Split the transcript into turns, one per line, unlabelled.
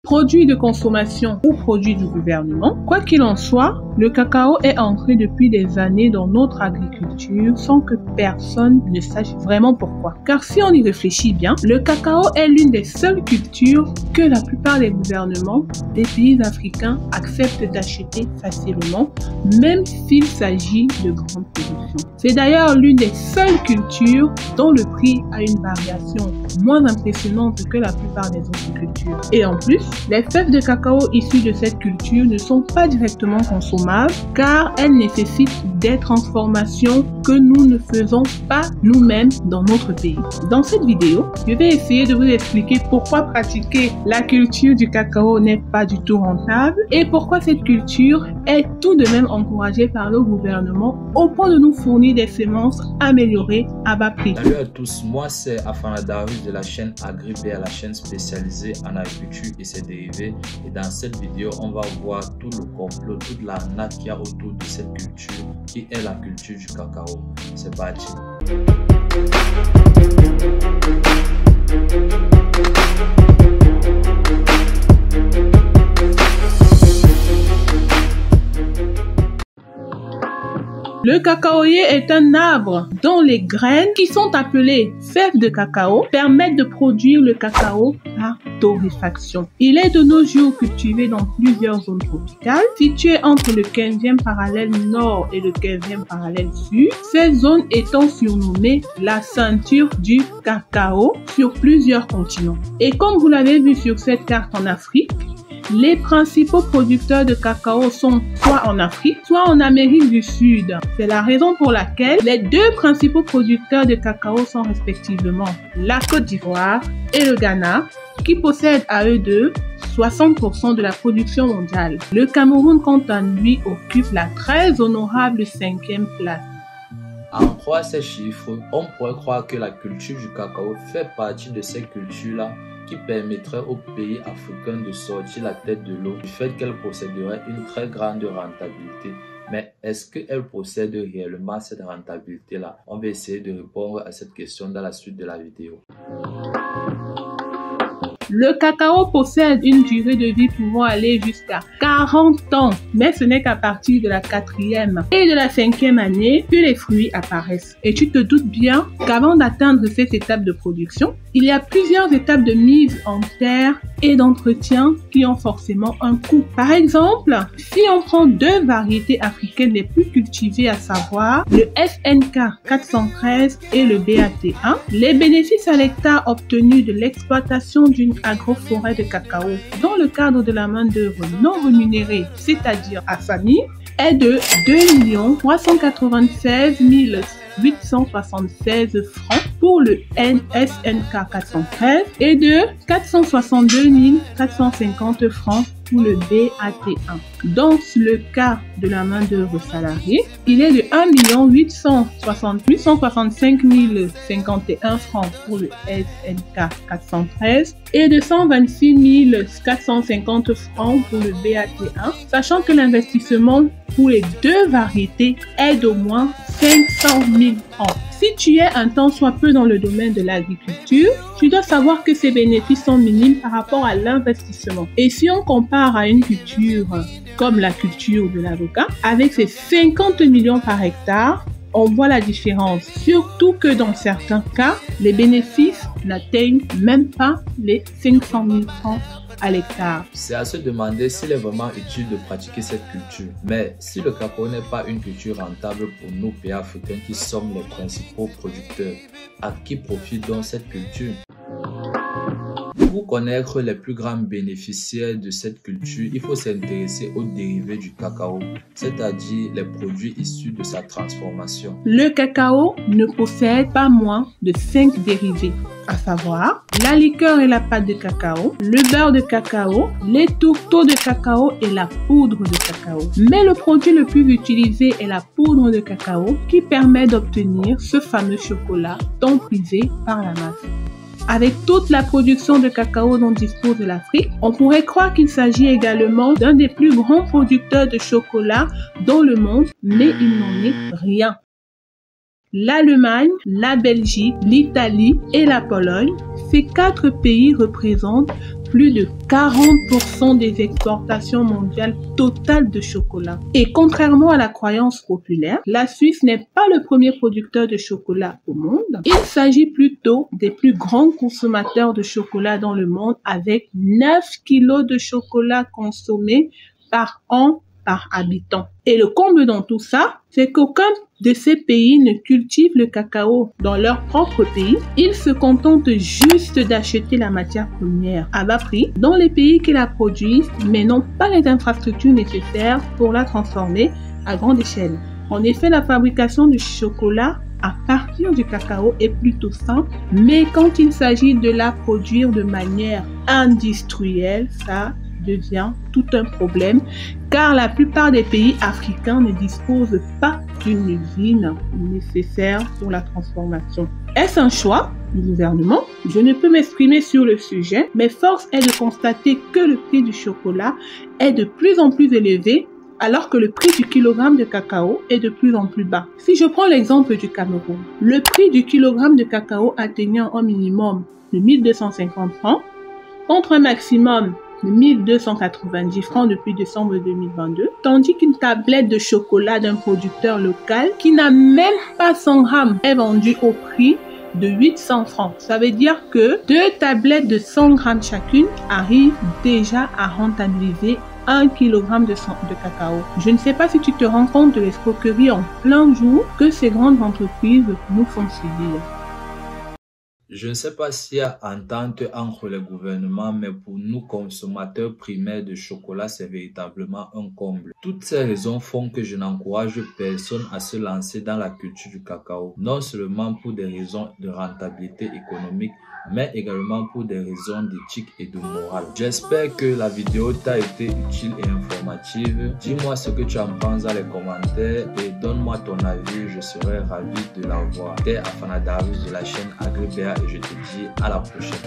produit de consommation ou produit du gouvernement. Quoi qu'il en soit, le cacao est entré depuis des années dans notre agriculture sans que personne ne sache vraiment pourquoi. Car si on y réfléchit bien, le cacao est l'une des seules cultures que la plupart des gouvernements des pays africains acceptent d'acheter facilement, même s'il s'agit de grandes productions. C'est d'ailleurs l'une des seules cultures dont le prix a une variation moins impressionnante que la plupart des autres cultures. Et en plus, les fèves de cacao issues de cette culture ne sont pas directement consommables car elles nécessitent des transformations que nous ne faisons pas nous-mêmes dans notre pays. Dans cette vidéo, je vais essayer de vous expliquer pourquoi pratiquer la culture du cacao n'est pas du tout rentable et pourquoi cette culture est tout de même encouragée par le gouvernement au point de nous fournir des semences améliorées à bas prix.
Salut à tous, moi c'est Afana Darius de la chaîne AgriBA, la chaîne spécialisée en agriculture et ses dérivés. Et dans cette vidéo, on va voir tout le complot, toute l'arnaque qu'il y a autour de cette culture qui est la culture du cacao. C'est parti.
Le cacaoyer est un arbre dont les graines, qui sont appelées fèves de cacao, permettent de produire le cacao par torréfaction. Il est de nos jours cultivé dans plusieurs zones tropicales, situées entre le 15e parallèle nord et le 15e parallèle sud, ces zones étant surnommées la ceinture du cacao sur plusieurs continents. Et comme vous l'avez vu sur cette carte en Afrique, les principaux producteurs de cacao sont soit en Afrique, soit en Amérique du Sud. C'est la raison pour laquelle les deux principaux producteurs de cacao sont respectivement la Côte d'Ivoire et le Ghana, qui possèdent à eux deux 60% de la production mondiale. Le Cameroun, quant à lui, occupe la très honorable 5e place.
À en croire ces chiffres, on pourrait croire que la culture du cacao fait partie de ces cultures-là qui permettrait aux pays africains de sortir la tête de l'eau du fait qu'elle posséderait une très grande rentabilité. Mais est-ce qu'elle possède réellement cette rentabilité-là? On va essayer de répondre à cette question dans la suite de la vidéo.
Le cacao possède une durée de vie pouvant aller jusqu'à 40 ans, mais ce n'est qu'à partir de la 4e et de la 5e année que les fruits apparaissent. Et tu te doutes bien qu'avant d'atteindre cette étape de production, il y a plusieurs étapes de mise en terre et d'entretien qui ont forcément un coût. Par exemple, si on prend deux variétés africaines les plus cultivées, à savoir le FNK 413 et le BAT1, les bénéfices à l'hectare obtenus de l'exploitation d'une agroforêt de cacao dans le cadre de la main-d'œuvre non rémunérée, c'est-à-dire à famille, est de 2 396 876 francs pour le SNK 413 et de 462 450 francs pour le BAT1. Dans le cas de la main-d'œuvre salariée, il est de 1 865 051 francs pour le SNK 413 et de 126 450 francs pour le BAT1, sachant que l'investissement pour les deux variétés est d'au moins 500 000 francs. Si tu es un tant soit peu dans le domaine de l'agriculture, tu dois savoir que ces bénéfices sont minimes par rapport à l'investissement. Et si on compare à une culture comme la culture de l'avocat, avec ses 50 millions par hectare, on voit la différence. Surtout que dans certains cas, les bénéfices n'atteignent même pas les 500 000 francs à l'hectare.
C'est à se demander s'il est vraiment utile de pratiquer cette culture. Mais si le cacao n'est pas une culture rentable pour nous pays africains qui sommes les principaux producteurs, à qui profite donc cette culture? Pour connaître les plus grands bénéficiaires de cette culture, il faut s'intéresser aux dérivés du cacao, c'est-à-dire les produits issus de sa transformation.
Le cacao ne possède pas moins de 5 dérivés, à savoir la liqueur et la pâte de cacao, le beurre de cacao, les tourteaux de cacao et la poudre de cacao. Mais le produit le plus utilisé est la poudre de cacao qui permet d'obtenir ce fameux chocolat tant prisé par la masse. Avec toute la production de cacao dont dispose l'Afrique, on pourrait croire qu'il s'agit également d'un des plus grands producteurs de chocolat dans le monde, mais il n'en est rien. L'Allemagne, la Belgique, l'Italie et la Pologne, ces 4 pays représentent plus de 40% des exportations mondiales totales de chocolat. Et contrairement à la croyance populaire, la Suisse n'est pas le premier producteur de chocolat au monde. Il s'agit plutôt des plus grands consommateurs de chocolat dans le monde, avec 9 kilos de chocolat consommés par an par habitant. Et le comble dans tout ça, c'est qu'aucun de ces pays ne cultive le cacao dans leur propre pays. Ils se contentent juste d'acheter la matière première à bas prix dans les pays qui la produisent, mais n'ont pas les infrastructures nécessaires pour la transformer à grande échelle. En effet, la fabrication du chocolat à partir du cacao est plutôt simple, mais quand il s'agit de la produire de manière industrielle, ça devient tout un problème, car la plupart des pays africains ne disposent pas d'une usine nécessaire pour la transformation. Est-ce un choix du gouvernement? Je ne peux m'exprimer sur le sujet, mais force est de constater que le prix du chocolat est de plus en plus élevé, alors que le prix du kilogramme de cacao est de plus en plus bas. Si je prends l'exemple du Cameroun, le prix du kilogramme de cacao atteignant un minimum de 1250 francs, contre un maximum de 1290 francs depuis décembre 2022, tandis qu'une tablette de chocolat d'un producteur local qui n'a même pas 100 grammes est vendue au prix de 800 francs. Ça veut dire que 2 tablettes de 100 grammes chacune arrivent déjà à rentabiliser 1 kg de cacao. Je ne sais pas si tu te rends compte de l'escroquerie en plein jour que ces grandes entreprises nous font subir.
Je ne sais pas s'il y a entente entre les gouvernements, mais pour nous consommateurs primaires de chocolat, c'est véritablement un comble. Toutes ces raisons font que je n'encourage personne à se lancer dans la culture du cacao, non seulement pour des raisons de rentabilité économique, mais également pour des raisons d'éthique et de morale. J'espère que la vidéo t'a été utile et informative. Dis-moi ce que tu en penses dans les commentaires et donne-moi ton avis, je serai ravi de l'avoir. T'es Afana Darus de la chaîne AgriBA et je te dis à la prochaine.